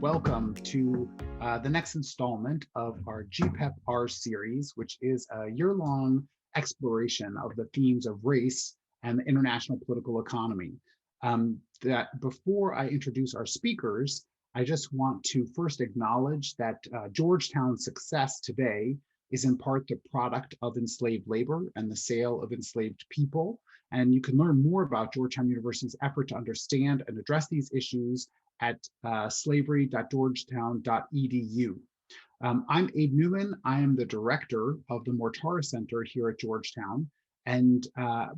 welcome to the next installment of our GPEP-R series, which is a year-long exploration of the themes of race and the international political economy. That before I introduce our speakers, I just want to first acknowledge that Georgetown's success today is in part the product of enslaved labor and the sale of enslaved people. And you can learn more about Georgetown University's effort to understand and address these issues at slavery.georgetown.edu. I'm Abe Newman. I am the director of the Mortara Center here at Georgetown. And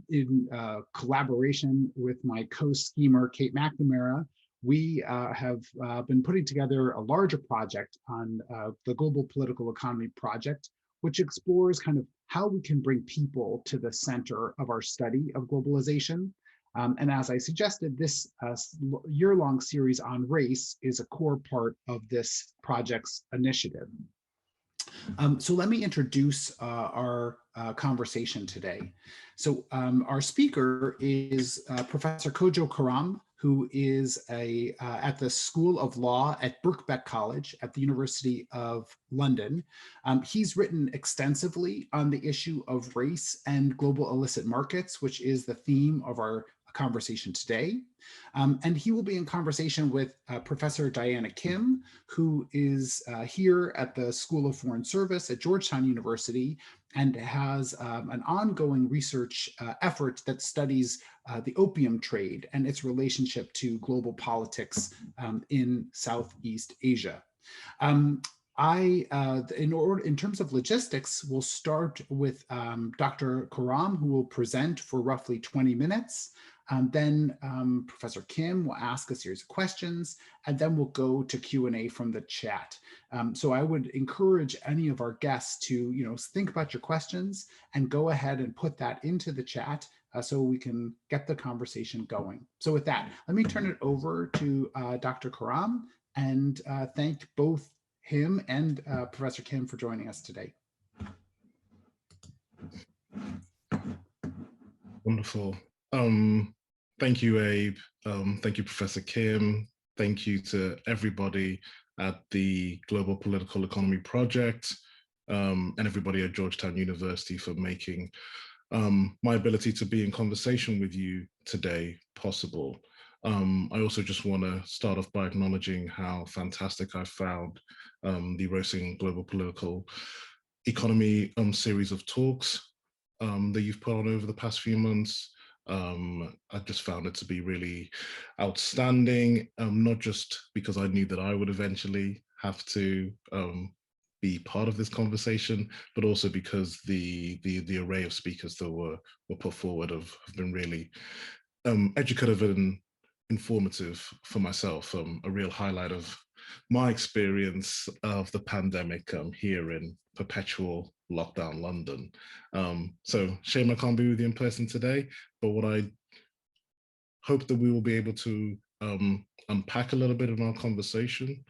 in collaboration with my co-schemer, Kate McNamara, we have been putting together a larger project on the Global Political Economy Project, which explores kind of how we can bring people to the center of our study of globalization. And as I suggested, this year-long series on race is a core part of this project's initiative. So let me introduce our conversation today. So our speaker is Professor Kojo Koram, who is at the School of Law at Birkbeck College at the University of London. He's written extensively on the issue of race and global illicit markets, which is the theme of our conversation today. And he will be in conversation with Professor Diana Kim, who is here at the School of Foreign Service at Georgetown University and has an ongoing research effort that studies the opium trade and its relationship to global politics in Southeast Asia. In terms of logistics, we'll start with Dr. Koram, who will present for roughly 20 minutes. Then Professor Kim will ask a series of questions, and then we'll go to Q&A from the chat. So I would encourage any of our guests to, think about your questions and go ahead and put that into the chat so we can get the conversation going. So with that, let me turn it over to Dr. Koram and thank both him and Professor Kim for joining us today. Wonderful. Thank you, Abe. Thank you, Professor Kim. Thank you to everybody at the Global Political Economy Project and everybody at Georgetown University for making my ability to be in conversation with you today possible. I also just want to start off by acknowledging how fantastic I found the Racing Global Political Economy series of talks that you've put on over the past few months. I just found it to be really outstanding, not just because I knew that I would eventually have to be part of this conversation, but also because the array of speakers that were put forward have been really educative and informative for myself, a real highlight of my experience of the pandemic here in perpetual lockdown London. So shame I can't be with you in person today, but what I hope that we will be able to unpack a little bit in our conversation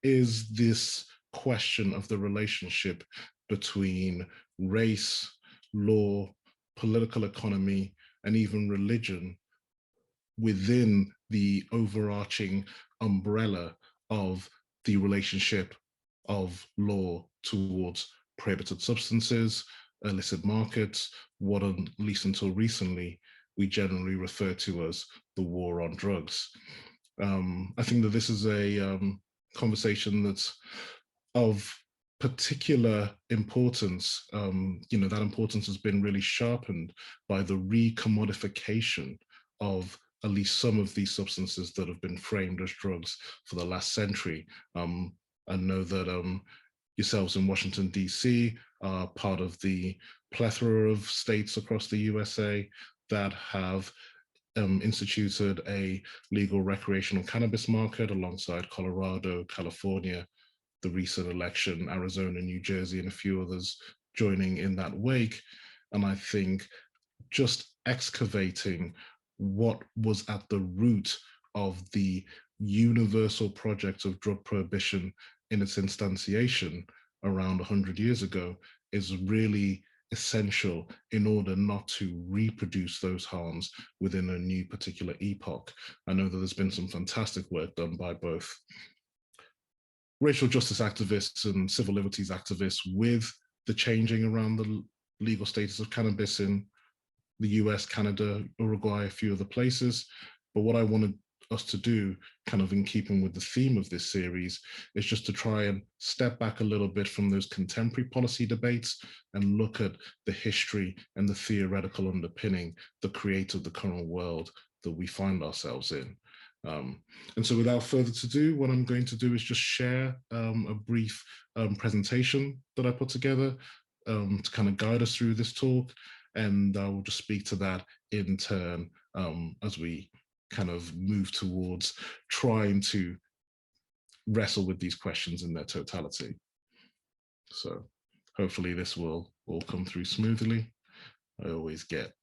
is this question of the relationship between race, law, political economy, and even religion within the overarching umbrella of the relationship of law towards prohibited substances, illicit markets, what at least until recently we generally refer to as the war on drugs. I think that this is a conversation that's of particular importance. That importance has been really sharpened by the re-commodification of at least some of these substances that have been framed as drugs for the last century. I know that yourselves in Washington, DC are part of the plethora of states across the USA that have instituted a legal recreational cannabis market alongside Colorado, California, the recent election, Arizona, New Jersey, and a few others joining in that wake. And I think just excavating what was at the root of the universal project of drug prohibition in its instantiation around 100 years ago is really essential in order not to reproduce those harms within a new particular epoch. I know that there's been some fantastic work done by both racial justice activists and civil liberties activists with the changing around the legal status of cannabis in the US, Canada, Uruguay, a few other places. But what I wanted us to do, kind of in keeping with the theme of this series, is just to try and step back a little bit from those contemporary policy debates and look at the history and the theoretical underpinning that created the current world that we find ourselves in. And so without further ado, what I'm going to do is just share a brief presentation that I put together to kind of guide us through this talk. And I will just speak to that in turn as we kind of move towards trying to wrestle with these questions in their totality. So hopefully this will all come through smoothly. I always get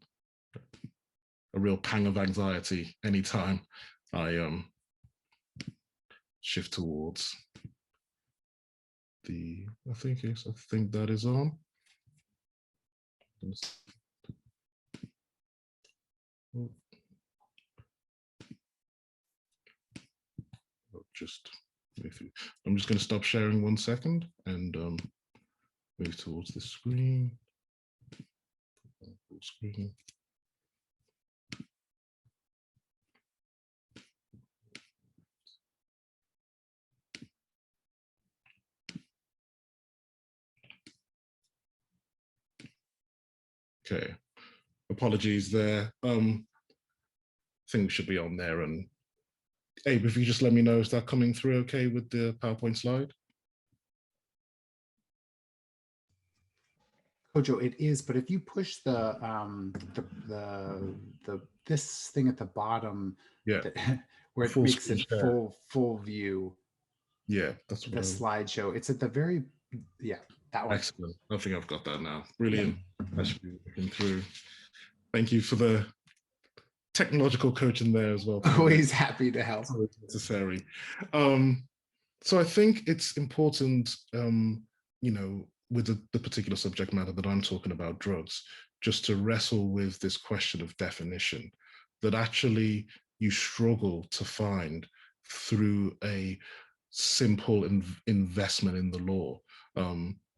a real pang of anxiety anytime I shift towards the, I think that is on. I'm just going to stop sharing 1 second and move towards the screen. Full screen. Okay, apologies there. I think we should be on there. And Abe, if you just let me know, is that coming through okay with the PowerPoint slide? Kojo, it is, but if you push the this thing at the bottom, yeah, where it makes it full view. Yeah, that's what the slideshow. It's at the very, yeah, that one. Excellent. I think I've got that now. Brilliant. That should be looking through. Thank you for the technological coaching there as well. Always happy to help. Necessary. So I think it's important, you know, with the particular subject matter that I'm talking about, drugs, just to wrestle with this question of definition that actually you struggle to find through a simple investment in the law.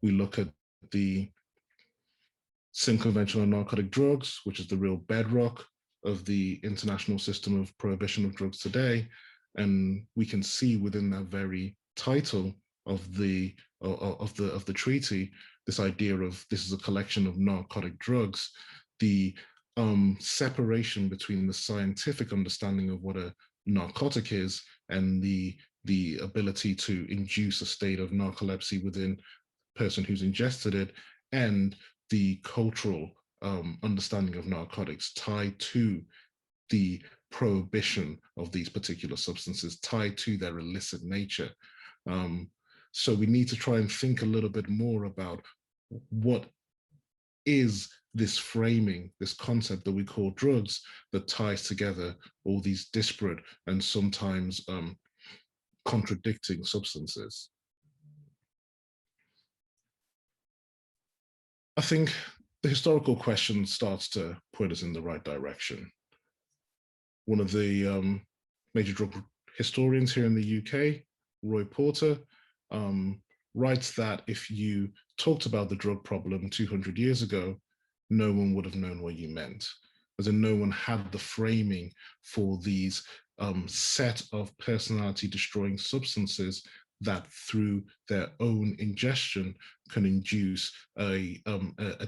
We look at the Sin Convention on Narcotic Drugs, which is the real bedrock of the international system of prohibition of drugs today, and we can see within that very title of the treaty this idea of this is a collection of narcotic drugs. The separation between the scientific understanding of what a narcotic is and the ability to induce a state of narcolepsy within a person who's ingested it, and the cultural understanding of narcotics tied to the prohibition of these particular substances, tied to their illicit nature. So we need to try and think a little bit more about what is this framing, this concept that we call drugs, that ties together all these disparate and sometimes contradicting substances. I think the historical question starts to point us in the right direction. One of the major drug historians here in the UK, Roy Porter, writes that if you talked about the drug problem 200 years ago, no one would have known what you meant, as in no one had the framing for these set of personality destroying substances that through their own ingestion can induce a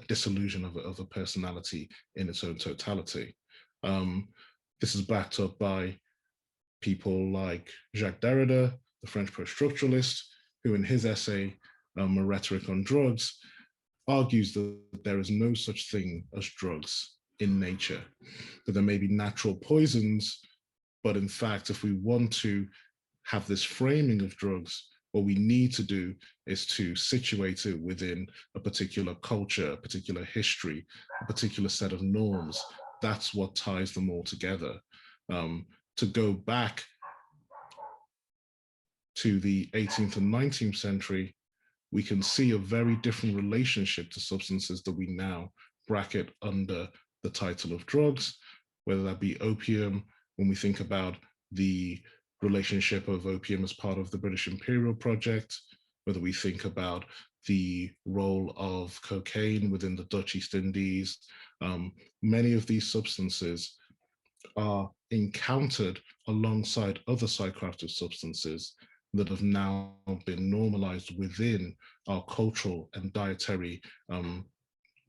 dissolution of a personality in its own totality. This is backed up by people like Jacques Derrida, the French post-structuralist, who in his essay, A Rhetoric on Drugs, argues that there is no such thing as drugs in nature, that there may be natural poisons, but in fact, if we want to have this framing of drugs, what we need to do is to situate it within a particular culture, a particular history, a particular set of norms. That's what ties them all together. To go back to the 18th and 19th century, we can see a very different relationship to substances that we now bracket under the title of drugs, whether that be opium, when we think about the relationship of opium as part of the British Imperial Project, whether we think about the role of cocaine within the Dutch East Indies. Many of these substances are encountered alongside other psychoactive substances that have now been normalized within our cultural and dietary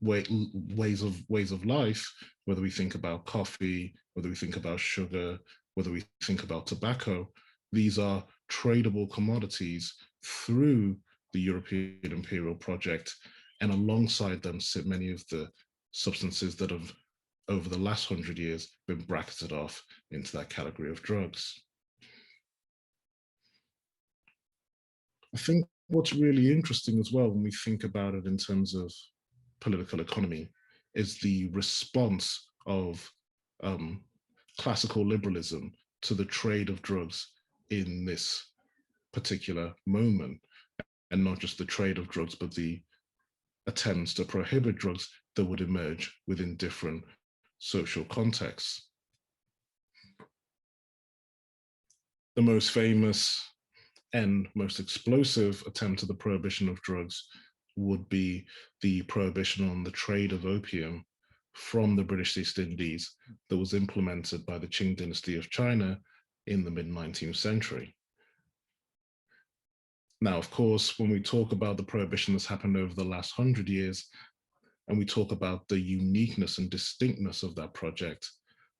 ways of life, whether we think about coffee, whether we think about sugar, whether we think about tobacco. These are tradable commodities through the European Imperial Project, and alongside them sit many of the substances that have, over the last 100 years, been bracketed off into that category of drugs. I think what's really interesting as well when we think about it in terms of political economy is the response of classical liberalism to the trade of drugs in this particular moment, and not just the trade of drugs, but the attempts to prohibit drugs that would emerge within different social contexts. The most famous and most explosive attempt at the prohibition of drugs would be the prohibition on the trade of opium from the British East Indies that was implemented by the Qing dynasty of China in the mid-19th century. Now, of course, when we talk about the prohibition that's happened over the last 100 years, and we talk about the uniqueness and distinctness of that project,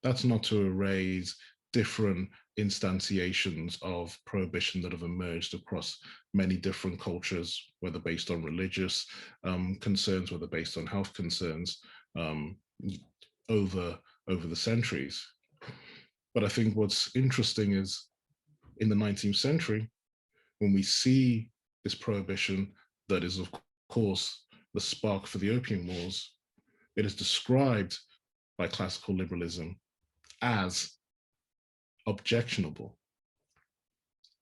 that's not to erase different instantiations of prohibition that have emerged across many different cultures, whether based on religious concerns, whether based on health concerns, over the centuries. But I think what's interesting is in the 19th century, when we see this prohibition that is, of course, the spark for the Opium Wars, it is described by classical liberalism as objectionable.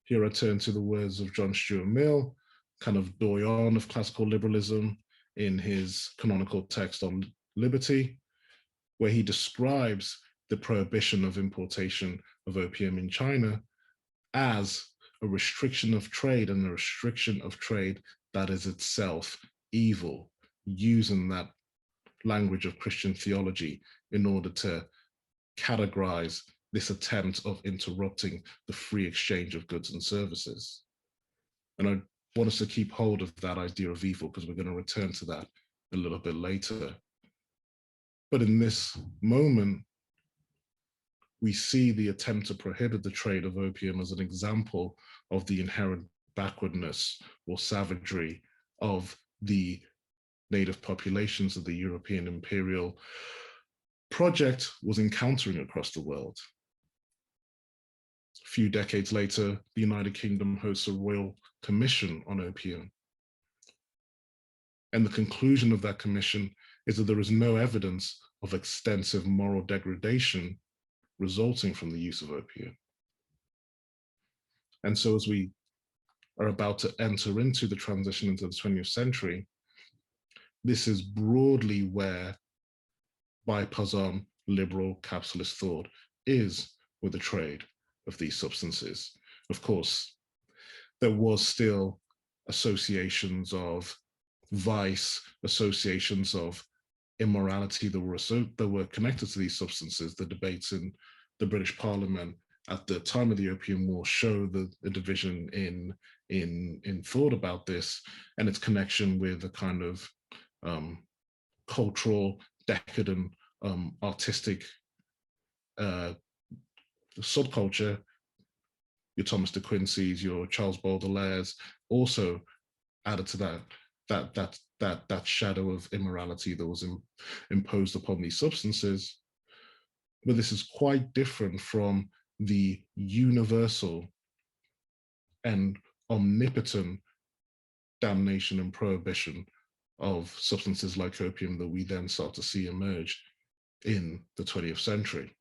Here I turn to the words of John Stuart Mill, kind of doyen of classical liberalism, in his canonical text on liberty, where he describes the prohibition of importation of opium in China as a restriction of trade, and a restriction of trade that is itself evil, using that language of Christian theology in order to categorize this attempt of interrupting the free exchange of goods and services. And I want us to keep hold of that idea of evil, because we're going to return to that a little bit later. But in this moment, we see the attempt to prohibit the trade of opium as an example of the inherent backwardness or savagery of the native populations that the European Imperial Project was encountering across the world. A few decades later, the United Kingdom hosts a Royal Commission on Opium. And the conclusion of that commission is that there is no evidence of extensive moral degradation resulting from the use of opium. And so as we are about to enter into the transition into the 20th century, this is broadly where bipartisan liberal capitalist thought is with the trade of these substances. Of course, there was still associations of vice, associations of immorality that were connected to these substances. The debates in the British Parliament at the time of the Opium War show the division in thought about this and its connection with a kind of cultural, decadent, artistic subculture. Your Thomas de Quincey's, your Charles Baudelaire's also added to that shadow of immorality that was imposed upon these substances. But this is quite different from the universal and omnipotent damnation and prohibition of substances like opium that we then start to see emerge in the 20th century.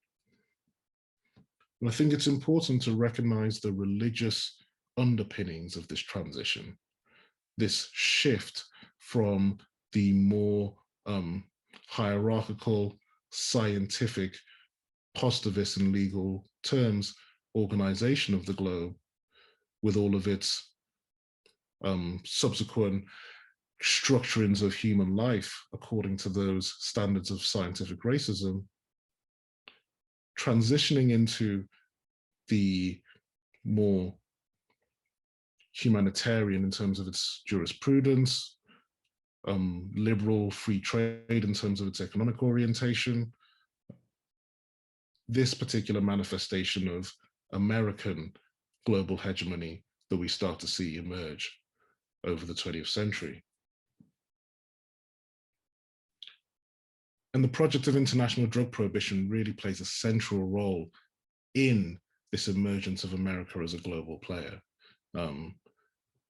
And I think it's important to recognize the religious underpinnings of this transition, this shift from the more hierarchical, scientific, positivist in legal terms, organization of the globe, with all of its subsequent structurings of human life according to those standards of scientific racism, transitioning into the more humanitarian in terms of its jurisprudence, liberal free trade in terms of its economic orientation. This particular manifestation of American global hegemony that we start to see emerge over the 20th century. And the project of international drug prohibition really plays a central role in this emergence of America as a global player.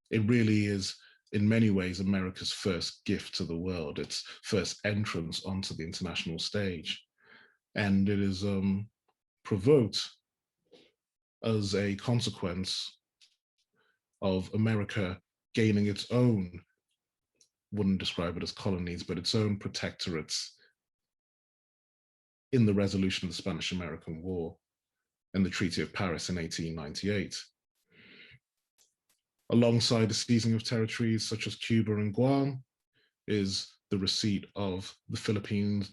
It really is, in many ways, America's first gift to the world, its first entrance onto the international stage. And it is provoked as a consequence of America gaining its own, wouldn't describe it as colonies, but its own protectorates in the resolution of the Spanish-American War and the Treaty of Paris in 1898. Alongside the seizing of territories such as Cuba and Guam is the receipt of the Philippines.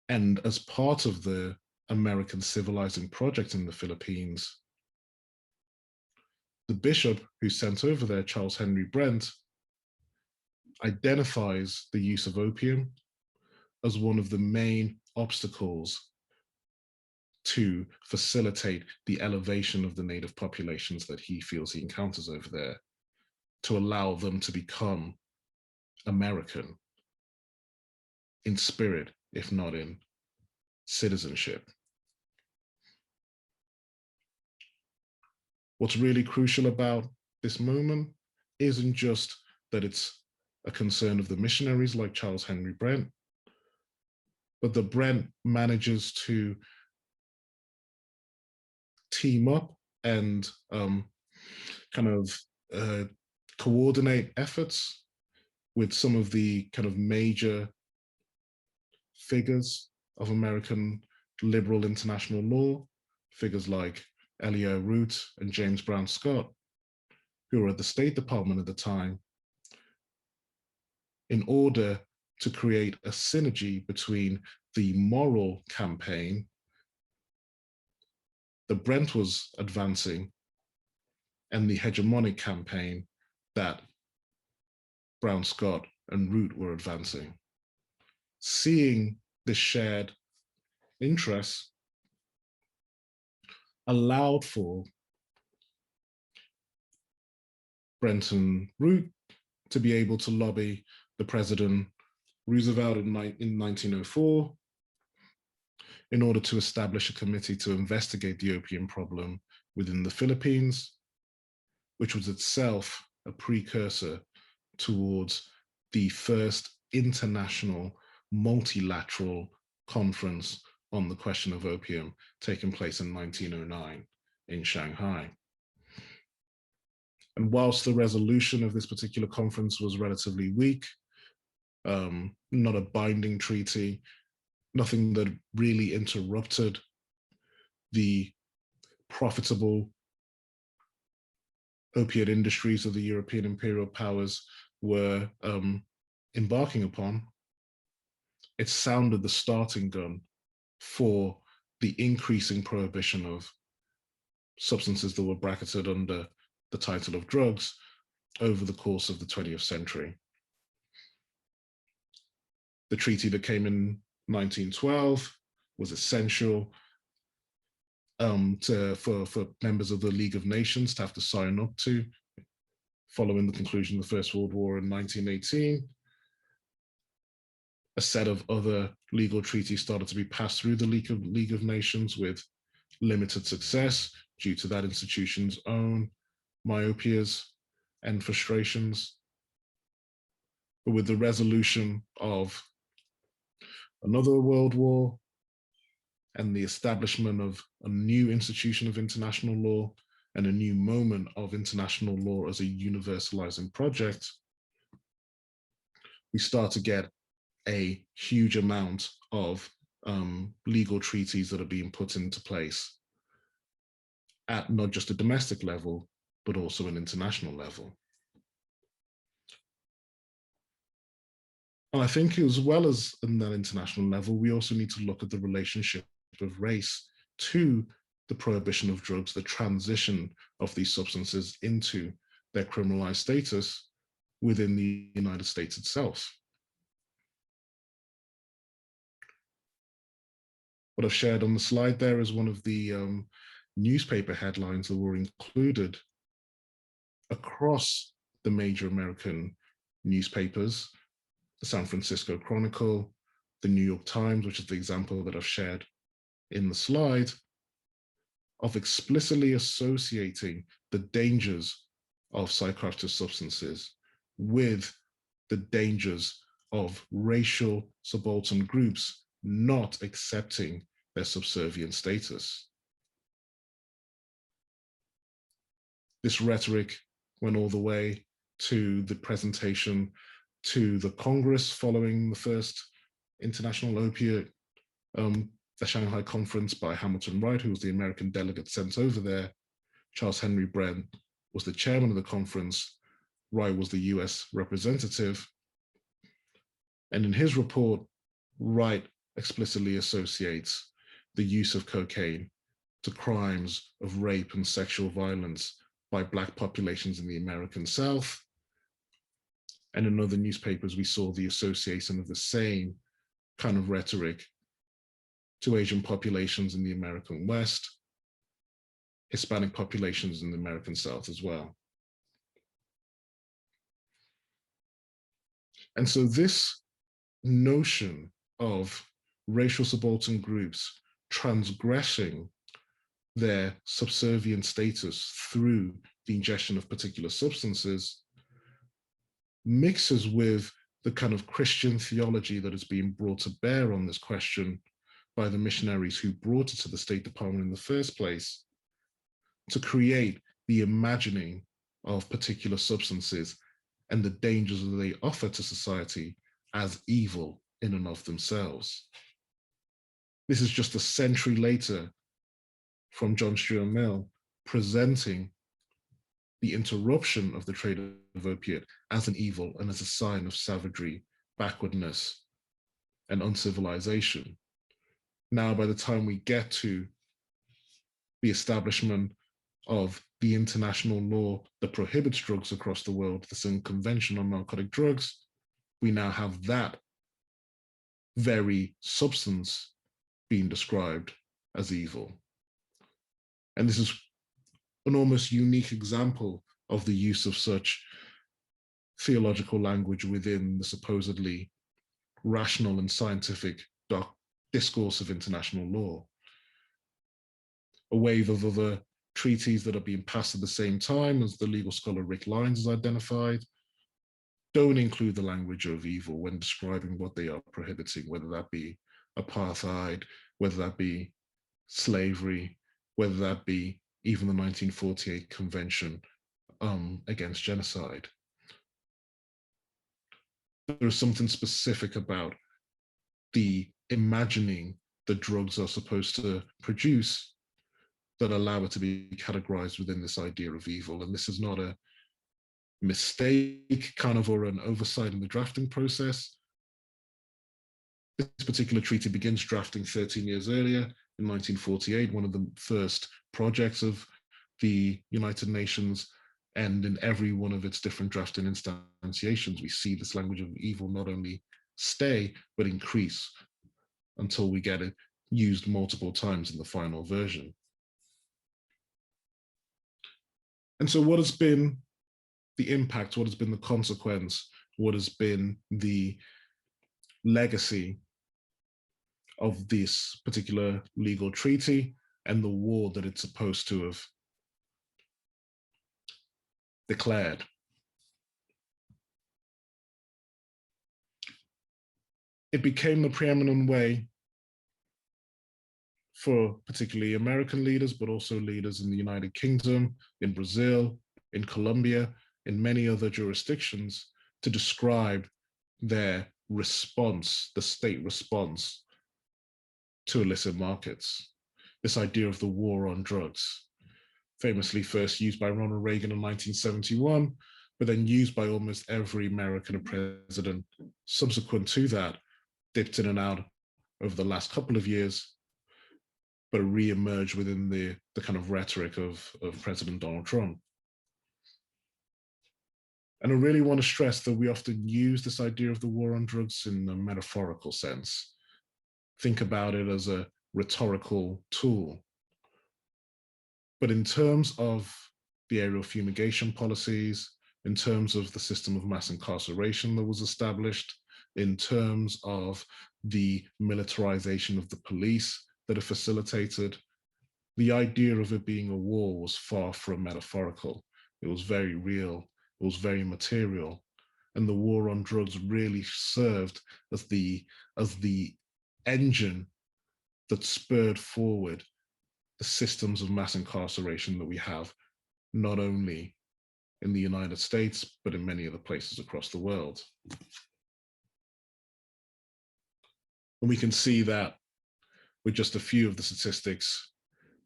And as part of the American civilizing project in the Philippines, the bishop who sent over there, Charles Henry Brent, identifies the use of opium as one of the main obstacles to facilitate the elevation of the native populations that he feels he encounters over there, to allow them to become American in spirit, if not in citizenship. What's really crucial about this movement isn't just that it's a concern of the missionaries like Charles Henry Brent, but that Brent manages to team up and coordinate efforts with some of the kind of major figures of American liberal international law, figures like Elio Root and James Brown Scott, who were at the State Department at the time, in order to create a synergy between the moral campaign that Brent was advancing and the hegemonic campaign that Brown Scott and Root were advancing. Seeing this shared interest allowed for Brent and Root to be able to lobby the President Roosevelt in 1904 in order to establish a committee to investigate the opium problem within the Philippines, which was itself a precursor towards the first international multilateral conference on the question of opium taking place in 1909 in Shanghai. And whilst the resolution of this particular conference was relatively weak, not a binding treaty, nothing that really interrupted the profitable opiate industries of the European imperial powers were embarking upon, it sounded the starting gun for the increasing prohibition of substances that were bracketed under the title of drugs over the course of the 20th century. The treaty that came in 1912 was essential for members of the League of Nations to have to sign up to, following the conclusion of the First World War in 1918. A set of other legal treaties started to be passed through the League of Nations with limited success due to that institution's own myopias and frustrations. But with the resolution of another world war and the establishment of a new institution of international law and a new moment of international law as a universalizing project, we start to get a huge amount of legal treaties that are being put into place at not just a domestic level, but also an international level. And I think as well as in that international level, we also need to look at the relationship of race to the prohibition of drugs, the transition of these substances into their criminalized status within the United States itself. What I've shared on the slide there is one of the newspaper headlines that were included across the major American newspapers, the San Francisco Chronicle, the New York Times, which is the example that I've shared in the slide, of explicitly associating the dangers of psychoactive substances with the dangers of racial subaltern groups not accepting their subservient status. This rhetoric went all the way to the presentation to the Congress following the first international opiate, the Shanghai conference by Hamilton Wright, who was the American delegate sent over there. Charles Henry Brent was the chairman of the conference. Wright was the US representative. And in his report, Wright explicitly associates the use of cocaine to crimes of rape and sexual violence by Black populations in the American South. And in other newspapers, we saw the association of the same kind of rhetoric to Asian populations in the American West, Hispanic populations in the American South as well. And so this notion of racial subaltern groups transgressing their subservient status through the ingestion of particular substances mixes with the kind of Christian theology that is being brought to bear on this question by the missionaries who brought it to the State Department in the first place, to create the imagining of particular substances and the dangers that they offer to society as evil in and of themselves. This is just a century later from John Stuart Mill presenting the interruption of the trade of opiate as an evil and as a sign of savagery, backwardness, and uncivilization. Now, by the time we get to the establishment of the international law that prohibits drugs across the world, the Sin Convention on Narcotic Drugs, we now have that very substance being described as evil. And this is an almost unique example of the use of such theological language within the supposedly rational and scientific discourse of international law. A wave of other treaties that are being passed at the same time, as the legal scholar Rick Lyons has identified, don't include the language of evil when describing what they are prohibiting, whether that be apartheid, whether that be slavery, whether that be even the 1948 Convention against Genocide. There is something specific about the imagining that drugs are supposed to produce that allow it to be categorized within this idea of evil. And this is not a mistake kind of or an oversight in the drafting process. This particular treaty begins drafting 13 years earlier in 1948, one of the first projects of the United Nations. And in every one of its different drafting instantiations, we see this language of evil not only stay, but increase until we get it used multiple times in the final version. And so what has been the impact? What has been the consequence? What has been the legacy of this particular legal treaty and the war that it's supposed to have declared? It became the preeminent way for particularly American leaders, but also leaders in the United Kingdom, in Brazil, in Colombia, in many other jurisdictions, to describe their response, the state response to illicit markets, this idea of the war on drugs. famously first used by Ronald Reagan in 1971, but then used by almost every American president subsequent to that, dipped in and out over the last couple of years, but re-emerged within the kind of rhetoric of President Donald Trump. And I really want to stress that we often use this idea of the war on drugs in a metaphorical sense. Think about it as a rhetorical tool. But in terms of the aerial fumigation policies, in terms of the system of mass incarceration that was established, in terms of the militarization of the police that are facilitated, the idea of it being a war was far from metaphorical. It was very real, it was very material. And the war on drugs really served as the engine that spurred forward the systems of mass incarceration that we have, not only in the United States, but in many other places across the world. And we can see that with just a few of the statistics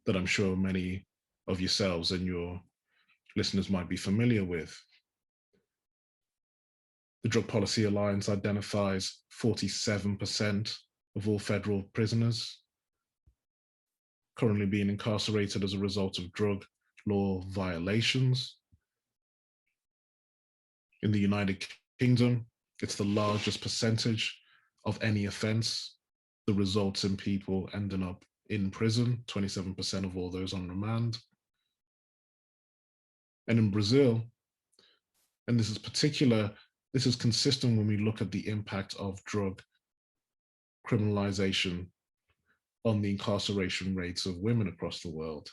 that I'm sure many of yourselves and your listeners might be familiar with. The Drug Policy Alliance identifies 47% of all federal prisoners currently being incarcerated as a result of drug law violations. In the United Kingdom, it's the largest percentage of any offense that results in people ending up in prison, 27% of all those on remand. And in Brazil, and this is consistent when we look at the impact of drug criminalization on the incarceration rates of women across the world.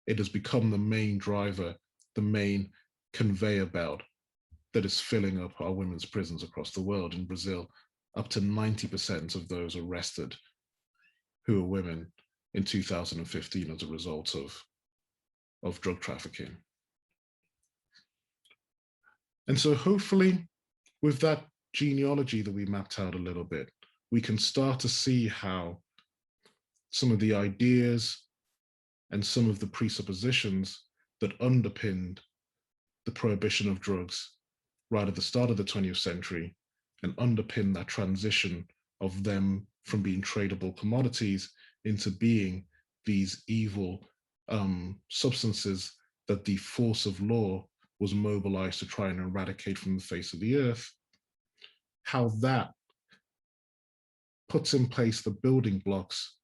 It has become the main driver, the main conveyor belt that is filling up our women's prisons across the world. In Brazil, up to 90% of those arrested who are women in 2015 as a result of drug trafficking. And so hopefully with that genealogy that we mapped out a little bit, we can start to see how some of the ideas and some of the presuppositions that underpinned the prohibition of drugs right at the start of the 20th century and underpin that transition of them from being tradable commodities into being these evil substances that the force of law was mobilized to try and eradicate from the face of the earth, how that puts in place the building blocks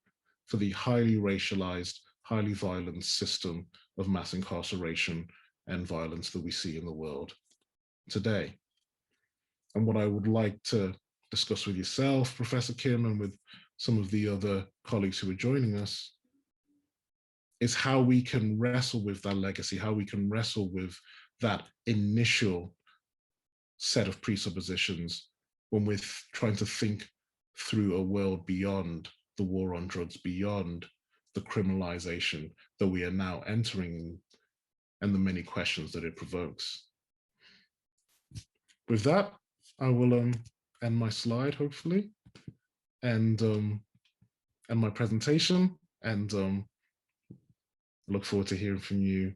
for the highly racialized, highly violent system of mass incarceration and violence that we see in the world today. And what I would like to discuss with yourself, Professor Kim, and with some of the other colleagues who are joining us, is how we can wrestle with that legacy, how we can wrestle with that initial set of presuppositions when we're trying to think through a world beyond the war on drugs, beyond the criminalization that we are now entering and the many questions that it provokes. With that, I will end my slide, hopefully, and my presentation, and look forward to hearing from you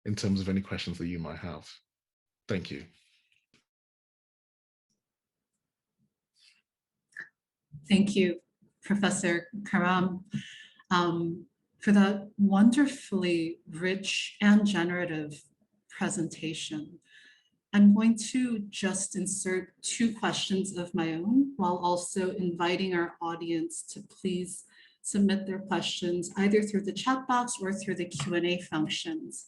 in terms of any questions that you might have. Thank you. Thank you, Professor Koram, for that wonderfully rich and generative presentation. I'm going to just insert two questions of my own while also inviting our audience to please submit their questions either through the chat box or through the Q&A functions.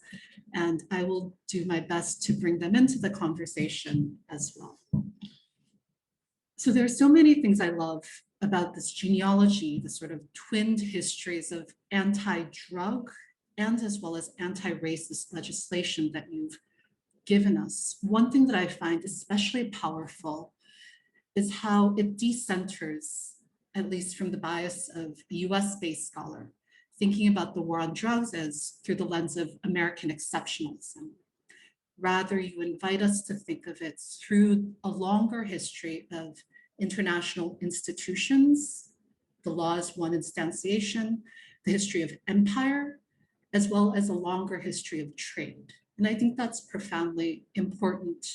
And I will do my best to bring them into the conversation as well. So there are so many things I love about this genealogy, the sort of twinned histories of anti-drug and as well as anti-racist legislation that you've given us. One thing that I find especially powerful is how it decenters, at least from the bias of a US-based scholar, thinking about the war on drugs as through the lens of American exceptionalism. Rather, you invite us to think of it through a longer history of international institutions, the law as one instantiation, the history of empire, as well as a longer history of trade. And I think that's profoundly important.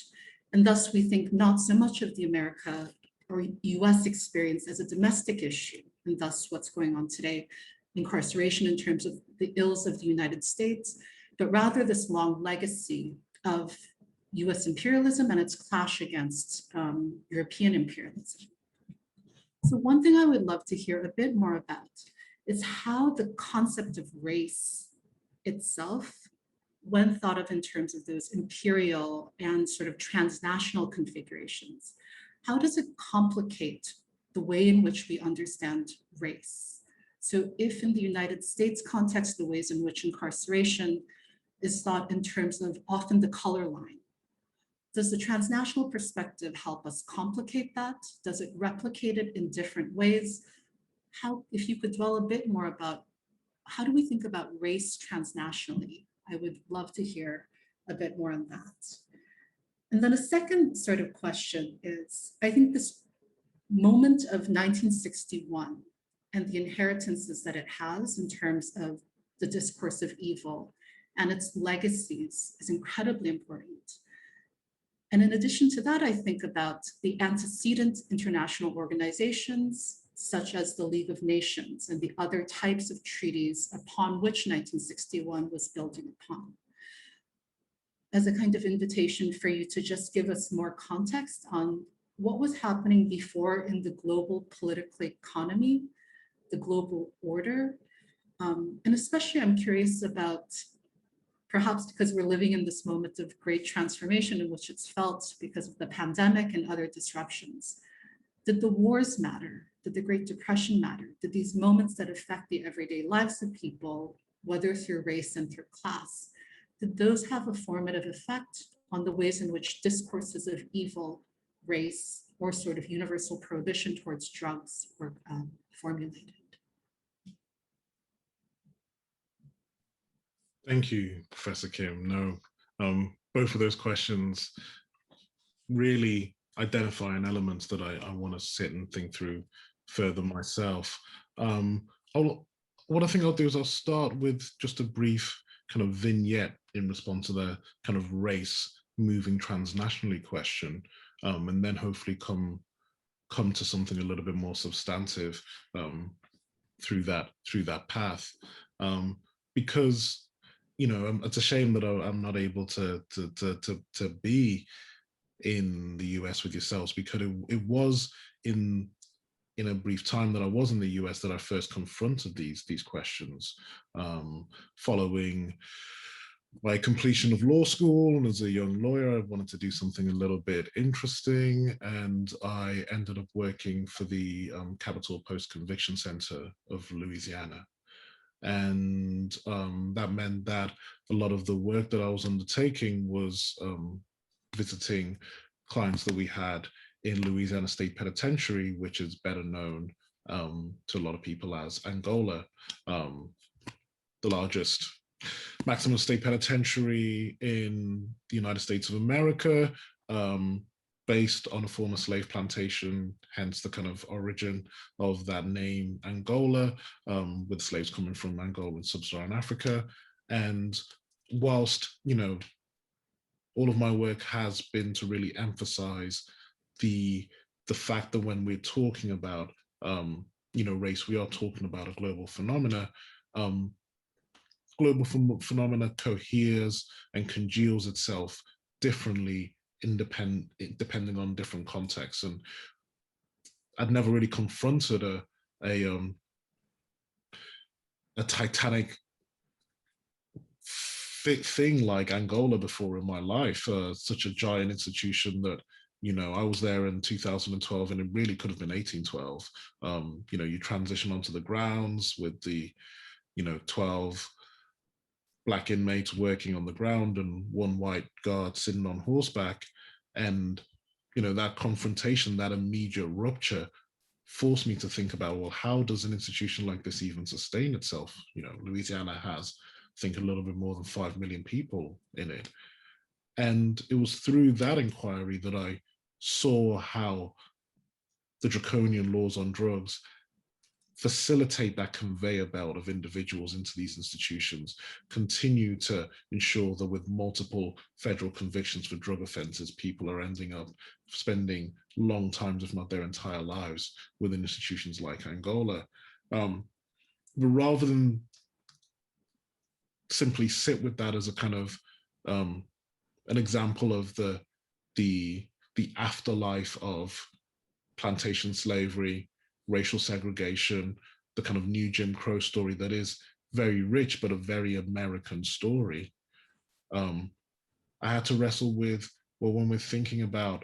And thus we think not so much of the America or US experience as a domestic issue, and thus what's going on today, incarceration in terms of the ills of the United States, but rather this long legacy of US imperialism and its clash against European imperialism. So one thing I would love to hear a bit more about is how the concept of race itself, when thought of in terms of those imperial and sort of transnational configurations, how does it complicate the way in which we understand race? So if in the United States context, the ways in which incarceration is thought in terms of often the color line, does the transnational perspective help us complicate that? Does it replicate it in different ways? How, if you could dwell a bit more about how do we think about race transnationally? I would love to hear a bit more on that. And then a second sort of question is, I think this moment of 1961 and the inheritances that it has in terms of the discourse of evil and its legacies is incredibly important. And in addition to that, I think about the antecedent international organizations, such as the League of Nations and the other types of treaties upon which 1961 was building upon. As a kind of invitation for you to just give us more context on what was happening before in the global political economy, the global order. And especially I'm curious about, perhaps because we're living in this moment of great transformation in which it's felt because of the pandemic and other disruptions. Did the wars matter? Did the Great Depression matter? Did these moments that affect the everyday lives of people, whether through race and through class, did those have a formative effect on the ways in which discourses of evil, race, or sort of universal prohibition towards drugs were formulated? Thank you, Professor Kim. No, both of those questions really identify an element that I want to sit and think through further myself. What I think I'll do is I'll start with just a brief kind of vignette in response to the kind of race moving transnationally question, and then hopefully come to something a little bit more substantive through that path, because it's a shame that I'm not able to be in the US with yourselves, because it was in a brief time that I was in the US that I first confronted these questions, following my completion of law school. And as a young lawyer, I wanted to do something a little bit interesting, and I ended up working for the Capital Post-Conviction Center of Louisiana. And that meant that a lot of the work that I was undertaking was visiting clients that we had in Louisiana State Penitentiary, which is better known to a lot of people as Angola, the largest maximum state penitentiary in the United States of America, based on a former slave plantation, hence the kind of origin of that name Angola, with slaves coming from Angola and sub-Saharan Africa. And whilst, all of my work has been to really emphasize the fact that when we're talking about, race, we are talking about a global phenomena. Global phenomena coheres and congeals itself differently, depending on different contexts. And I'd never really confronted a titanic thing like Angola before in my life, such a giant institution that, I was there in 2012 and it really could have been 1812. You transition onto the grounds with the, 12 Black inmates working on the ground and one white guard sitting on horseback. And, that confrontation, that immediate rupture forced me to think about, well, how does an institution like this even sustain itself? Louisiana has, I think, a little bit more than 5 million people in it. And it was through that inquiry that I saw how the draconian laws on drugs facilitate that conveyor belt of individuals into these institutions, continue to ensure that with multiple federal convictions for drug offenses, people are ending up spending long times, if not their entire lives, within institutions like Angola. But rather than simply sit with that as a kind of an example of the afterlife of plantation slavery, racial segregation, the kind of new Jim Crow story that is very rich, but a very American story. I had to wrestle with, well, when we're thinking about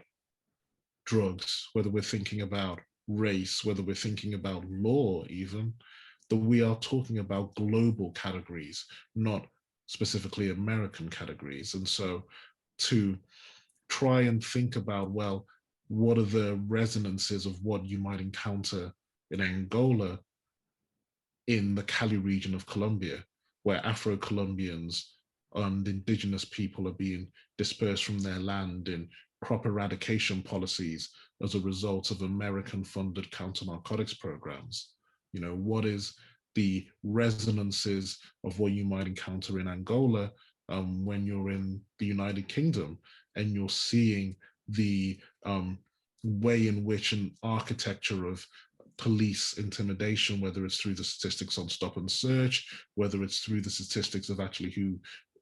drugs, whether we're thinking about race, whether we're thinking about law even, that we are talking about global categories, not specifically American categories. And so to try and think about, well, what are the resonances of what you might encounter in Angola in the Cali region of Colombia, where Afro-Colombians and indigenous people are being dispersed from their land in crop eradication policies as a result of American-funded counter-narcotics programs. You know, what is the resonances of what you might encounter in Angola when you're in the United Kingdom and you're seeing the way in which an architecture of police intimidation, whether it's through the statistics on stop and search, whether it's through the statistics of actually who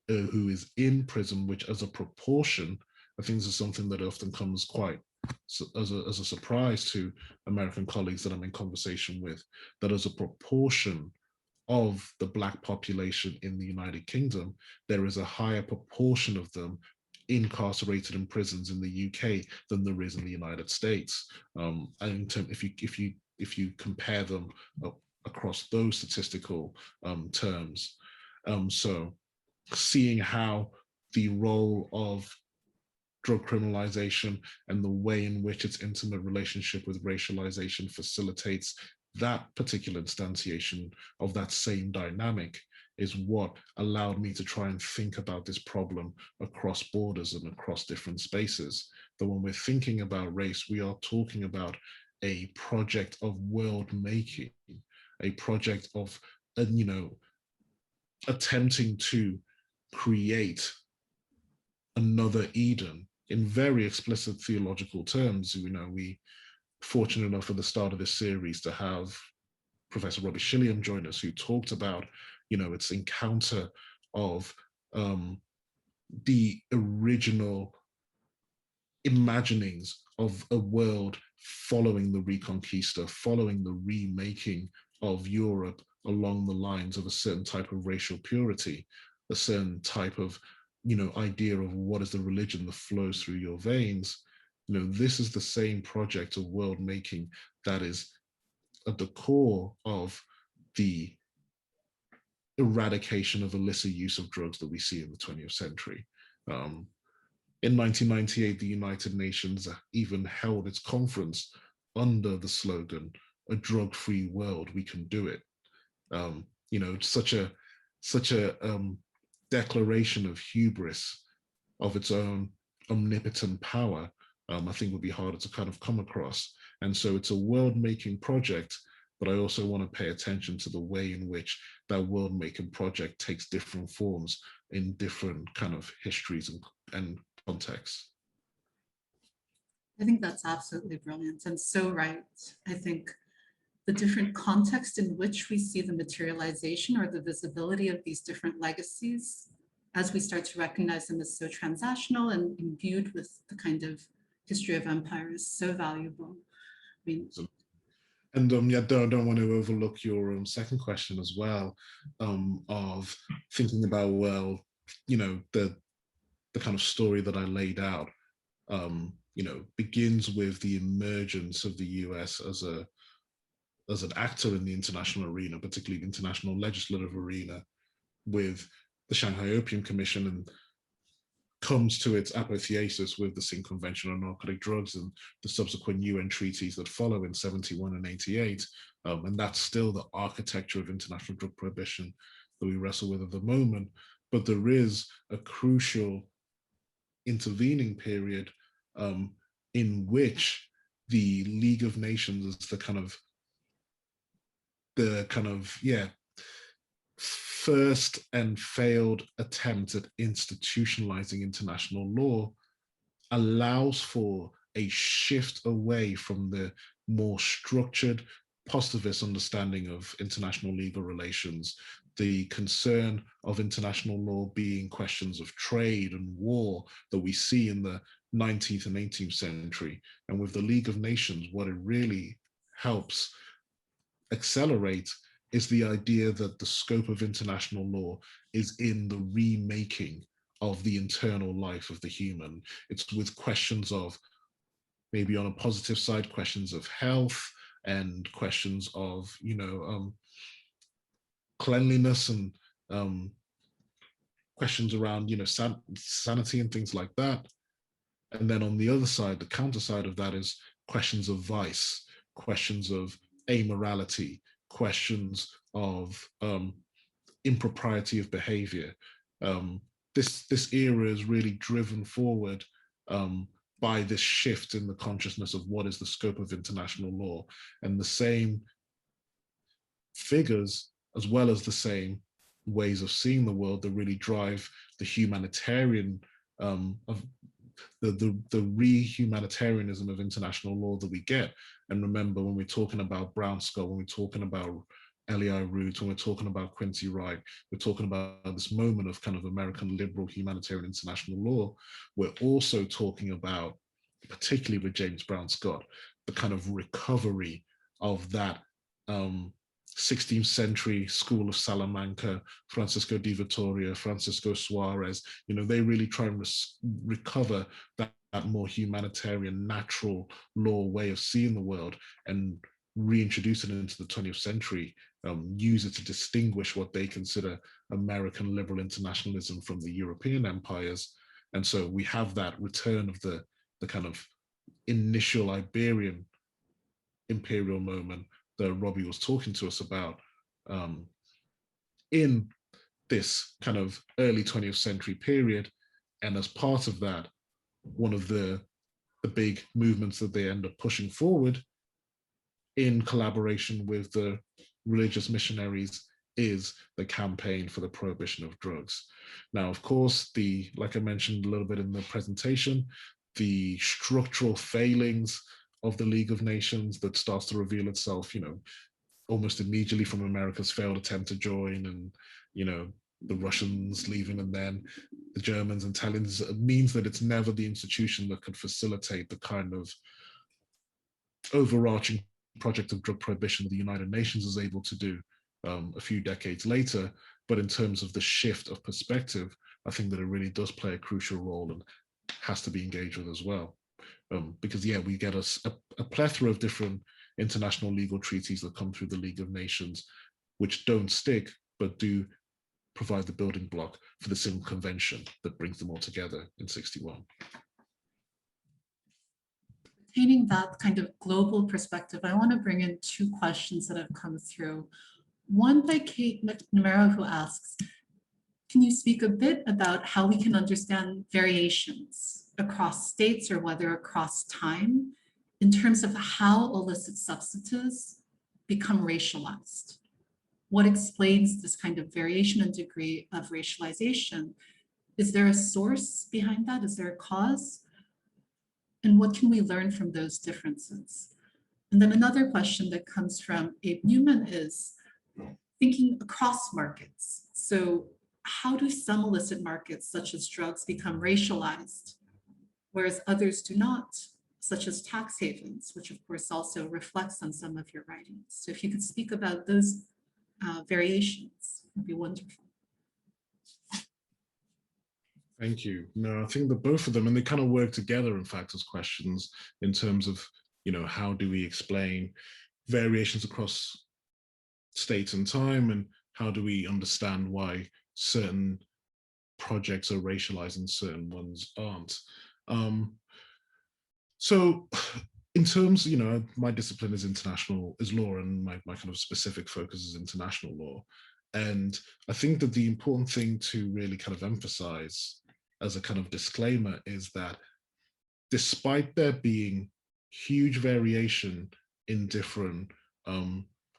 is in prison, which as a proportion, I think this is something that often comes quite as a surprise to American colleagues that I'm in conversation with, that as a proportion of the Black population in the United Kingdom, there is a higher proportion of them incarcerated in prisons in the UK than there is in the United States. And in terms, if you compare them across those statistical terms, so seeing how the role of drug criminalization and the way in which its intimate relationship with racialization facilitates that particular instantiation of that same dynamic is what allowed me to try and think about this problem across borders and across different spaces. That when we're thinking about race, we are talking about a project of world making, a project of, you know, attempting to create another Eden in very explicit theological terms. You know, we fortunate enough at the start of this series to have Professor Robbie Shilliam join us, who talked about, you know, its encounter of the original imaginings of a world following the Reconquista, following the remaking of Europe along the lines of a certain type of racial purity, a certain type of, you know, idea of what is the religion that flows through your veins. You know, this is the same project of world making that is at the core of the eradication of illicit use of drugs that we see in the 20th century. In 1998, the United Nations even held its conference under the slogan, "A drug-free world, we can do it." You know, such a declaration of hubris of its own omnipotent power, I think would be harder to kind of come across. And so it's a world-making project, but I also want to pay attention to the way in which that world-making project takes different forms in different kind of histories and contexts. I think that's absolutely brilliant and so right. I think the different context in which we see the materialization or the visibility of these different legacies, as we start to recognize them as so transactional and imbued with the kind of history of empire, is so valuable. I mean, and yeah, don't want to overlook your second question as well, of thinking about, well, you know, the kind of story that I laid out, you know, begins with the emergence of the US as an actor in the international arena, particularly the international legislative arena, with the Shanghai Opium Commission, and comes to its apotheosis with the Sin Convention on Narcotic Drugs and the subsequent UN treaties that follow in 71 and 88. And that's still the architecture of international drug prohibition that we wrestle with at the moment. But there is a crucial intervening period in which the League of Nations is the kind of the kind of, first and failed attempt at institutionalizing international law allows for a shift away from the more structured positivist understanding of international legal relations, the concern of international law being questions of trade and war that we see in the 19th and 18th century. And with the League of Nations, what it really helps accelerate is the idea that the scope of international law is in the remaking of the internal life of the human. It's with questions of, maybe on a positive side, questions of health and questions of, cleanliness and questions around, sanity and things like that. And then on the other side, the counter side of that is questions of vice, questions of amorality, questions of impropriety of behavior. This era is really driven forward by this shift in the consciousness of what is the scope of international law, and the same figures, as well as the same ways of seeing the world, that really drive the humanitarian of the re-humanitarianism of international law that we get. And remember, when we're talking about Brown Scott, when we're talking about L.E.I. Root, when we're talking about Quincy Wright, we're talking about this moment of kind of American liberal humanitarian international law. We're also talking about, particularly with James Brown Scott, the kind of recovery of that 16th century school of Salamanca, Francisco de Vitoria, Francisco Suarez. They really try and recover that more humanitarian, natural law way of seeing the world and reintroduce it into the 20th century, use it to distinguish what they consider American liberal internationalism from the European empires. And so we have that return of the kind of initial Iberian imperial moment that Robbie was talking to us about in this kind of early 20th century period. And as part of that, one of the big movements that they end up pushing forward in collaboration with the religious missionaries is the campaign for the prohibition of drugs. Now, of course, like I mentioned a little bit in the presentation, the structural failings of the League of Nations that starts to reveal itself, almost immediately from America's failed attempt to join, and, the Russians leaving, and then the Germans and Italians, means that it's never the institution that could facilitate the kind of overarching project of drug prohibition that the United Nations is able to do a few decades later. But in terms of the shift of perspective, I think that it really does play a crucial role and has to be engaged with as well. Because we get a plethora of different international legal treaties that come through the League of Nations, which don't stick, but do provide the building block for the Civil Convention that brings them all together in 61. Retaining that kind of global perspective, I want to bring in two questions that have come through. One by Kate McNamara, who asks, can you speak a bit about how we can understand variations across states or whether across time in terms of how illicit substances become racialized? What explains this kind of variation and degree of racialization? Is there a source behind that? Is there a cause? And what can we learn from those differences? And then another question that comes from Abe Newman is thinking across markets. So how do some illicit markets, such as drugs, become racialized, whereas others do not, such as tax havens, which of course also reflects on some of your writings. So if you could speak about those variations, would be wonderful. Thank you. No, I think that both of them, and they kind of work together, in fact, as questions in terms of, how do we explain variations across states and time, and how do we understand why certain projects are racialized and certain ones aren't. So in terms, my discipline is law, and my kind of specific focus is international law. And I think that the important thing to really kind of emphasize as a kind of disclaimer is that despite there being huge variation in different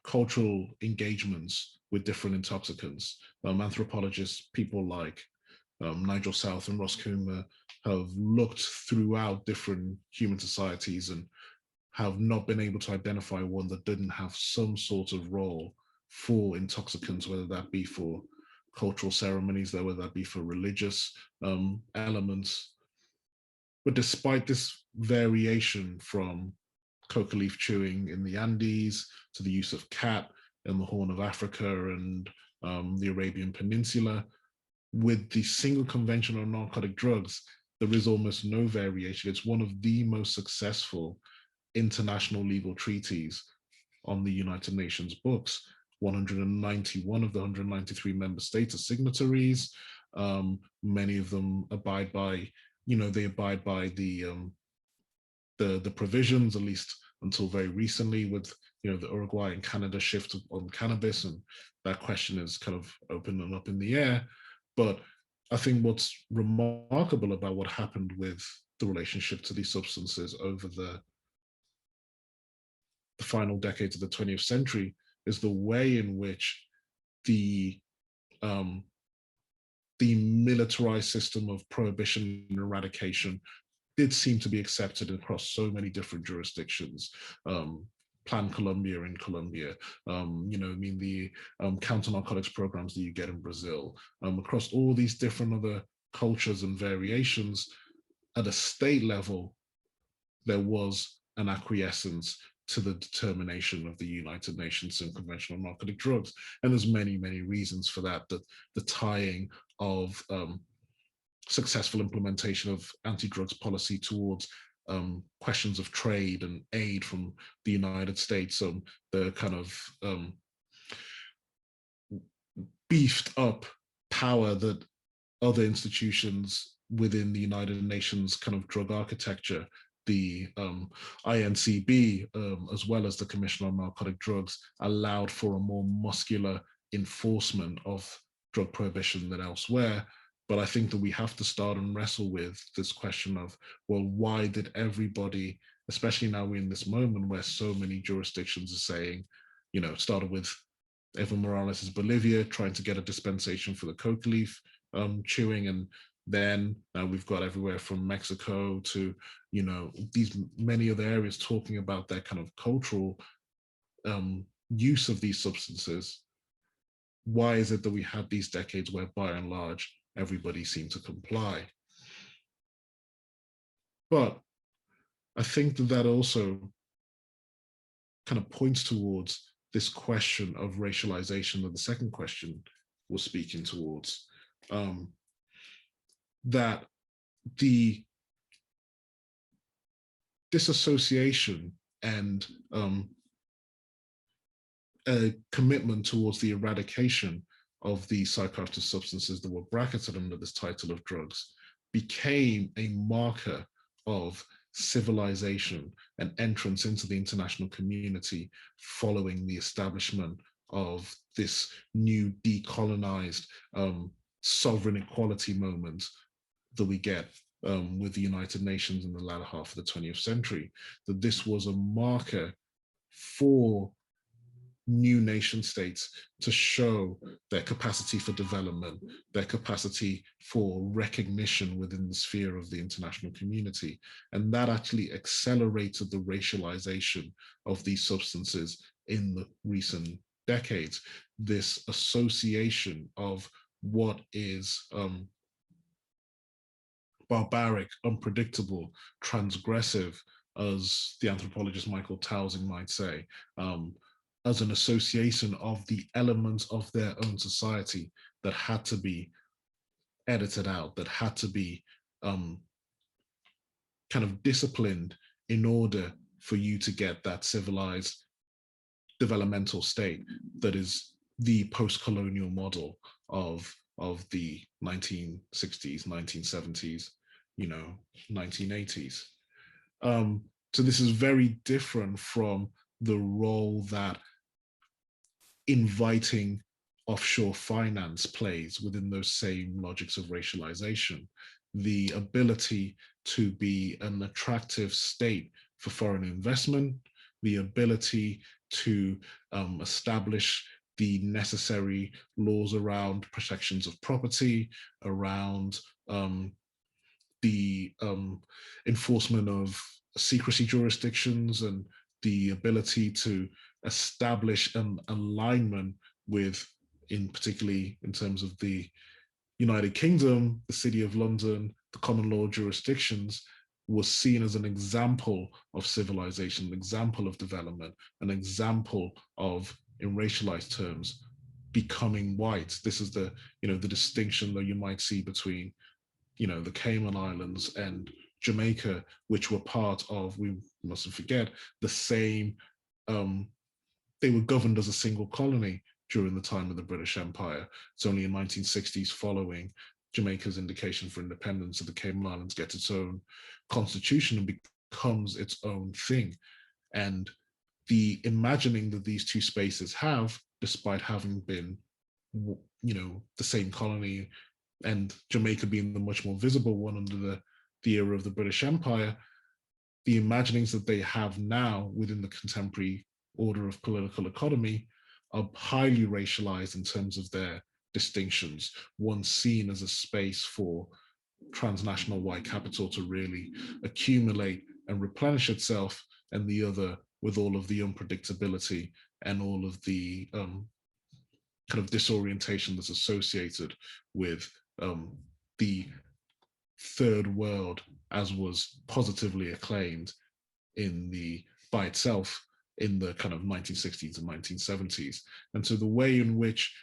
cultural engagements with different intoxicants. Anthropologists, people like Nigel South and Ross Coomer, have looked throughout different human societies and have not been able to identify one that didn't have some sort of role for intoxicants, whether that be for cultural ceremonies, whether that be for religious elements. But despite this variation from coca leaf chewing in the Andes to the use of cat in the Horn of Africa and the Arabian Peninsula, with the single convention on narcotic drugs, there is almost no variation. It's one of the most successful international legal treaties on the United Nations books. 191 of the 193 member states are signatories. Many of them abide by, they abide by the provisions, at least until very recently, with the Uruguay and Canada shift on cannabis, and that question is kind of open and up in the air. But I think what's remarkable about what happened with the relationship to these substances over the final decades of the 20th century is the way in which the militarized system of prohibition and eradication did seem to be accepted across so many different jurisdictions. Plan Colombia in Colombia, the counter-narcotics programs that you get in Brazil, across all these different other cultures and variations. At a state level, there was an acquiescence to the determination of the United Nations in conventional narcotic drugs. And there's many, many reasons for that, the tying of successful implementation of anti-drugs policy towards questions of trade and aid from the United States, the kind of beefed up power that other institutions within the United Nations kind of drug architecture, the INCB, as well as the Commission on Narcotic Drugs, allowed for a more muscular enforcement of drug prohibition than elsewhere. But I think that we have to start and wrestle with this question of, well, why did everybody, especially now we're in this moment where so many jurisdictions are saying, started with Evo Morales' Bolivia trying to get a dispensation for the coca leaf chewing, and then we've got everywhere from Mexico to, these many other areas talking about their kind of cultural use of these substances. Why is it that we had these decades where, by and large, everybody seemed to comply? But I think that also kind of points towards this question of racialization that the second question was speaking towards, that the disassociation and a commitment towards the eradication of the psychoactive substances that were bracketed under this title of drugs became a marker of civilization and entrance into the international community following the establishment of this new decolonized sovereign equality moment that we get with the United Nations in the latter half of the 20th century, that this was a marker for new nation states to show their capacity for development, their capacity for recognition within the sphere of the international community. And that actually accelerated the racialization of these substances in the recent decades. This association of what is barbaric, unpredictable, transgressive, as the anthropologist Michael Towsing might say, as an association of the elements of their own society that had to be edited out, that had to be kind of disciplined in order for you to get that civilized developmental state that is the post-colonial model of the 1960s, 1970s, 1980s. So this is very different from the role that inviting offshore finance plays within those same logics of racialization. The ability to be an attractive state for foreign investment, the ability to establish the necessary laws around protections of property, around the enforcement of secrecy jurisdictions, and the ability to establish an alignment with, particularly in terms of the United Kingdom, the City of London, the common law jurisdictions, was seen as an example of civilization, an example of development, an example of, in racialized terms, becoming white. This is the, the distinction that you might see between, the Cayman Islands and Jamaica, which were part of, we mustn't forget, the same, they were governed as a single colony during the time of the British Empire. It's only in 1960s, following Jamaica's indication for independence, that the Cayman Islands gets its own constitution and becomes its own thing. And the imagining that these two spaces have, despite having been, the same colony, and Jamaica being the much more visible one under the era of the British Empire, the imaginings that they have now within the contemporary order of political economy are highly racialized in terms of their distinctions. One seen as a space for transnational white capital to really accumulate and replenish itself, and the other with all of the unpredictability and all of the kind of disorientation that's associated with the third world, as was positively acclaimed by itself in the kind of 1960s and 1970s. And so the way in which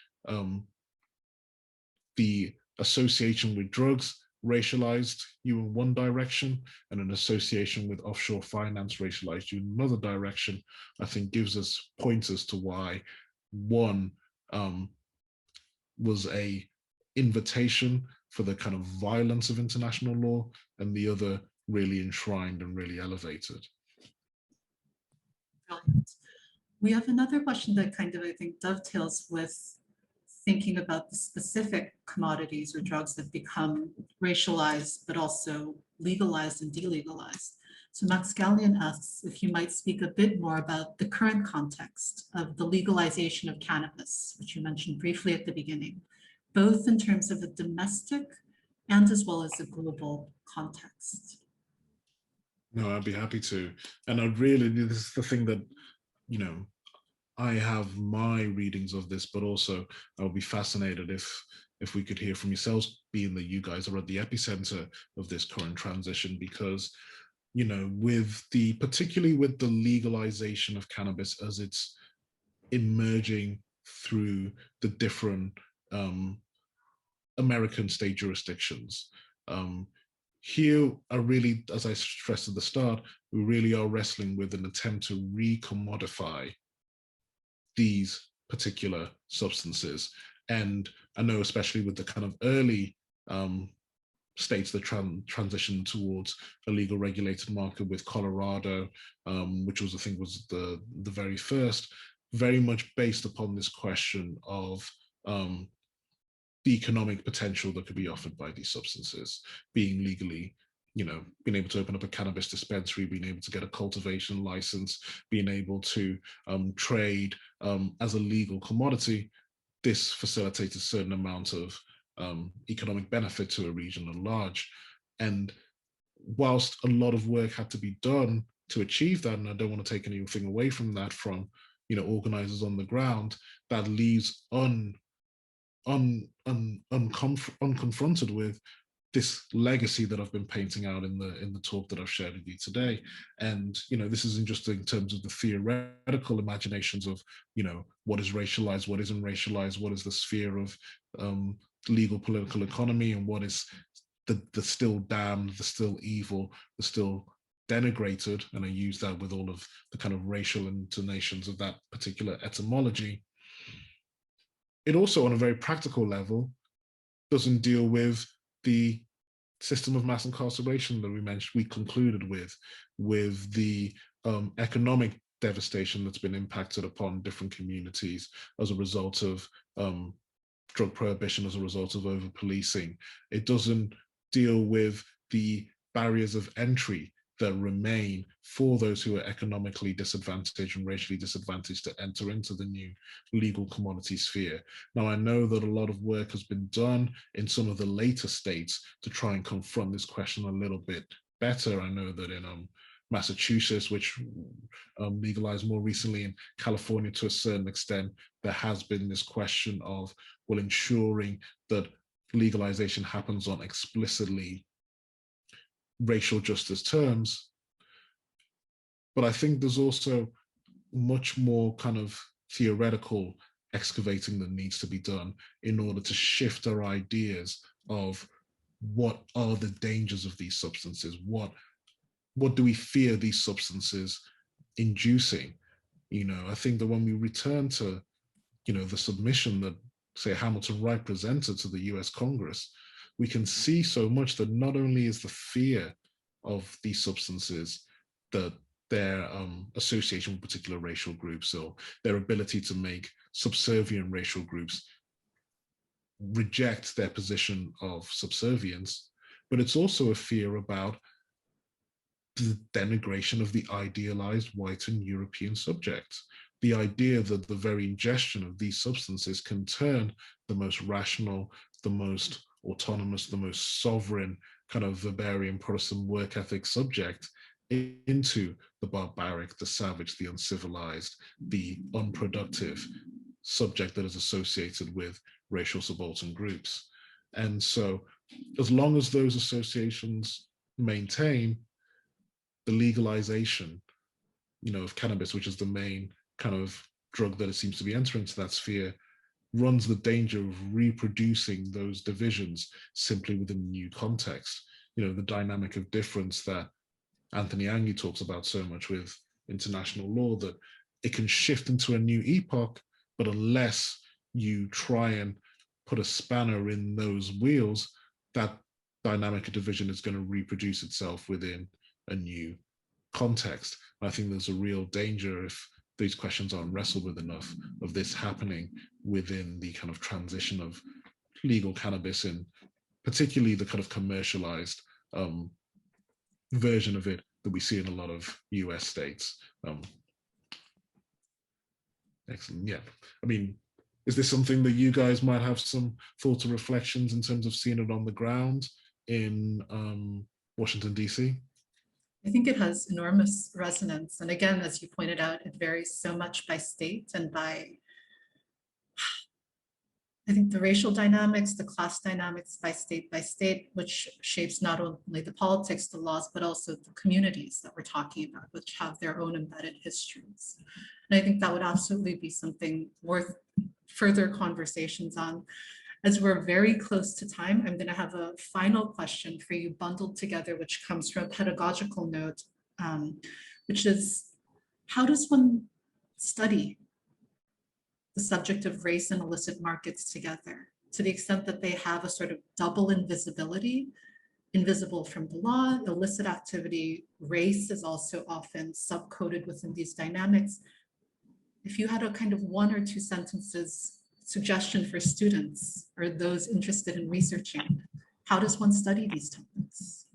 the association with drugs racialized you in one direction, and an association with offshore finance racialized you in another direction, I think gives us pointers to why one was a invitation for the kind of violence of international law, and the other really enshrined and really elevated. Brilliant. We have another question that kind of, I think, dovetails with thinking about the specific commodities or drugs that become racialized, but also legalized and delegalized. So Max Gallion asks if you might speak a bit more about the current context of the legalization of cannabis, which you mentioned briefly at the beginning, both in terms of a domestic and as well as a global context. No, I'd be happy to. And I'd really, this is the thing that, I have my readings of this, but also I would be fascinated if we could hear from yourselves, being that you guys are at the epicenter of this current transition, because, particularly with the legalization of cannabis as it's emerging through the different American state jurisdictions. Here are really, as I stressed at the start, we really are wrestling with an attempt to recommodify these particular substances. And I know, especially with the kind of early states that transitioned towards a legal regulated market, with Colorado, which was, I think, was the very first, very much based upon this question of the economic potential that could be offered by these substances, being legally, being able to open up a cannabis dispensary, being able to get a cultivation license, being able to trade as a legal commodity. This facilitates a certain amount of economic benefit to a region at large. And whilst a lot of work had to be done to achieve that, and I don't want to take anything away from that from, organizers on the ground, that leaves unconfronted with this legacy that I've been painting out in the talk that I've shared with you today. And, this isn't just in terms of the theoretical imaginations of, what is racialized, what isn't racialized, what is the sphere of legal political economy, and what is the still damned, the still evil, the still denigrated. And I use that with all of the kind of racial intonations of that particular etymology. It also, on a very practical level, doesn't deal with the system of mass incarceration that we concluded with the economic devastation that's been impacted upon different communities as a result of drug prohibition, as a result of over-policing. It doesn't deal with the barriers of entry that remain for those who are economically disadvantaged and racially disadvantaged to enter into the new legal commodity sphere. Now, I know that a lot of work has been done in some of the later states to try and confront this question a little bit better. I know that in Massachusetts, which legalized more recently, in California to a certain extent, there has been this question of, well, ensuring that legalization happens on explicitly racial justice terms. But I think there's also much more kind of theoretical excavating that needs to be done in order to shift our ideas of what are the dangers of these substances, what do we fear these substances inducing. I think that when we return to the submission that, say, Hamilton Wright presented to the US Congress, we can see so much that not only is the fear of these substances, that their association with particular racial groups or their ability to make subservient racial groups reject their position of subservience, but it's also a fear about the denigration of the idealized white and European subjects. The idea that the very ingestion of these substances can turn the most rational, the most autonomous, the most sovereign kind of Weberian Protestant work ethic subject into the barbaric, the savage, the uncivilized, the unproductive subject that is associated with racial subaltern groups. And so as long as those associations maintain, the legalization, of cannabis, which is the main kind of drug that it seems to be entering into that sphere, runs the danger of reproducing those divisions simply within a new context. The dynamic of difference that Anthony Angie talks about so much with international law, that it can shift into a new epoch, but unless you try and put a spanner in those wheels, that dynamic of division is going to reproduce itself within a new context. I think there's a real danger, if these questions aren't wrestled with enough, of this happening within the kind of transition of legal cannabis, and particularly the kind of commercialized version of it that we see in a lot of US states. Excellent. Yeah. I mean, is this something that you guys might have some thoughts or reflections in terms of seeing it on the ground in Washington, DC? I think it has enormous resonance. And again, as you pointed out, it varies so much by state and by, I think, the racial dynamics, the class dynamics by state, which shapes not only the politics, the laws, but also the communities that we're talking about, which have their own embedded histories. And I think that would absolutely be something worth further conversations on. As we're very close to time, I'm going to have a final question for you bundled together, which comes from a pedagogical note, which is, how does one study the subject of race and illicit markets together, to the extent that they have a sort of double invisibility, invisible from the law, illicit activity, race is also often subcoded within these dynamics. If you had a kind of 1 or 2 sentences suggestion for students or those interested in researching, how does one study these topics?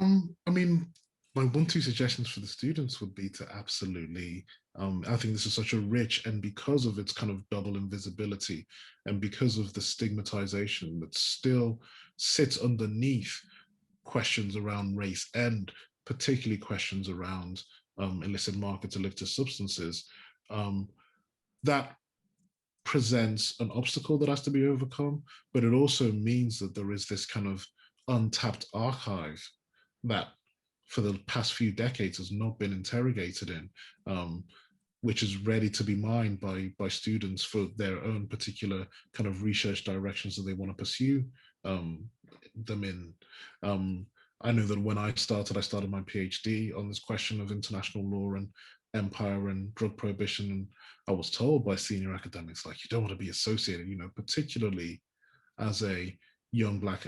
I mean, my 1-2 suggestions for the students would be to absolutely, I think this is such a rich, and because of its kind of double invisibility and because of the stigmatization that still sits underneath questions around race, and particularly questions around illicit markets, illicit substances, that presents an obstacle that has to be overcome, but it also means that there is this kind of untapped archive that for the past few decades has not been interrogated in, which is ready to be mined by students for their own particular kind of research directions that they want to pursue them in. I know that when I started my PhD on this question of international law and empire and drug prohibition, and I was told by senior academics, like, you don't want to be associated, particularly as a young Black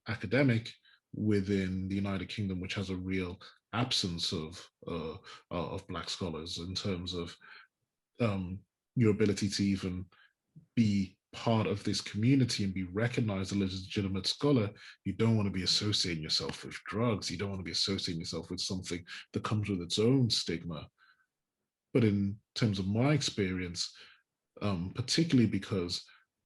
academic within the United Kingdom, which has a real absence of Black scholars in terms of your ability to even be part of this community and be recognized as a legitimate scholar, you don't want to be associating yourself with drugs. You don't want to be associating yourself with something that comes with its own stigma. But in terms of my experience, particularly because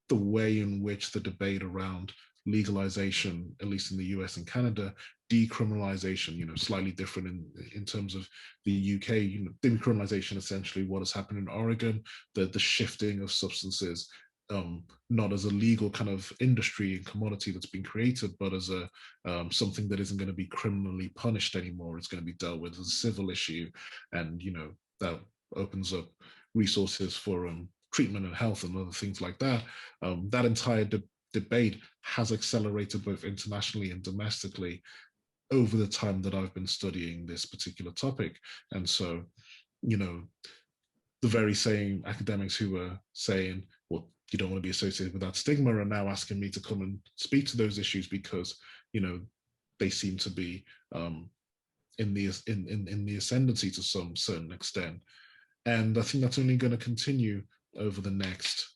the way in which the debate around legalization, at least in the US and Canada, decriminalization, slightly different in terms of the UK, decriminalization, essentially what has happened in Oregon, the shifting of substances, not as a legal kind of industry and commodity that's been created, but as a something that isn't going to be criminally punished anymore. It's going to be dealt with as a civil issue. And, that opens up resources for treatment and health and other things like that. That entire debate has accelerated both internationally and domestically over the time that I've been studying this particular topic. And so, the very same academics who were saying, well, you don't want to be associated with that stigma are now asking me to come and speak to those issues because, they seem to be in the ascendancy to some certain extent. And I think that's only going to continue over the next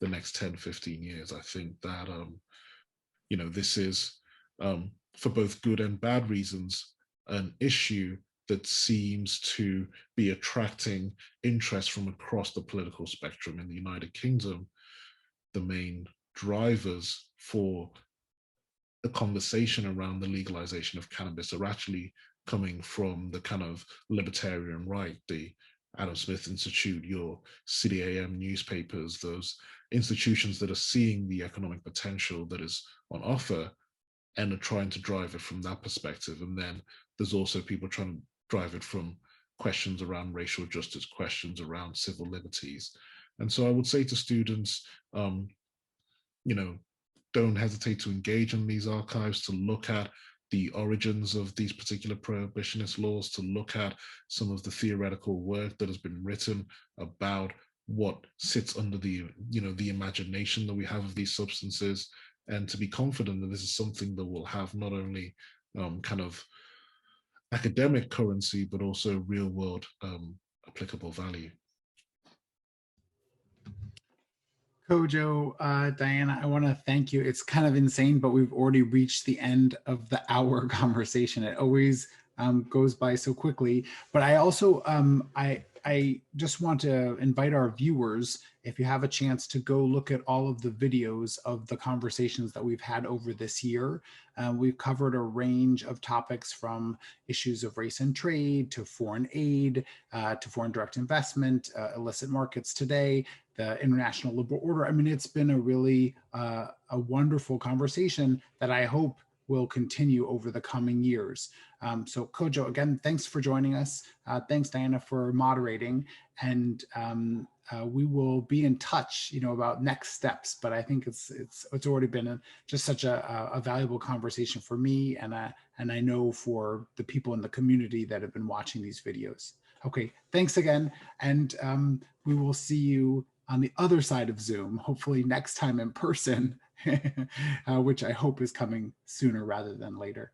10, 15 years. I think that, this is, for both good and bad reasons, an issue that seems to be attracting interest from across the political spectrum in the United Kingdom. The main drivers for the conversation around the legalization of cannabis are actually coming from the kind of libertarian right, the Adam Smith Institute, your City AM newspapers, those institutions that are seeing the economic potential that is on offer and are trying to drive it from that perspective. And then there's also people trying to drive it from questions around racial justice, questions around civil liberties. And so I would say to students, don't hesitate to engage in these archives, to look at the origins of these particular prohibitionist laws, to look at some of the theoretical work that has been written about what sits under the imagination that we have of these substances, and to be confident that this is something that will have not only kind of academic currency, but also real world applicable value. Kojo, Diana, I want to thank you. It's kind of insane, but we've already reached the end of the hour conversation. It always goes by so quickly. But I also, I just want to invite our viewers, if you have a chance, to go look at all of the videos of the conversations that we've had over this year. We've covered a range of topics from issues of race and trade to foreign aid, to foreign direct investment, illicit markets today, the international liberal order. I mean, it's been a really a wonderful conversation that I hope will continue over the coming years. So Kojo, again, thanks for joining us. Thanks, Diana, for moderating. And we will be in touch, about next steps. But I think it's already been just such a valuable conversation for me, and I know for the people in the community that have been watching these videos. Okay, thanks again, and we will see you on the other side of Zoom, hopefully next time in person, which I hope is coming sooner rather than later.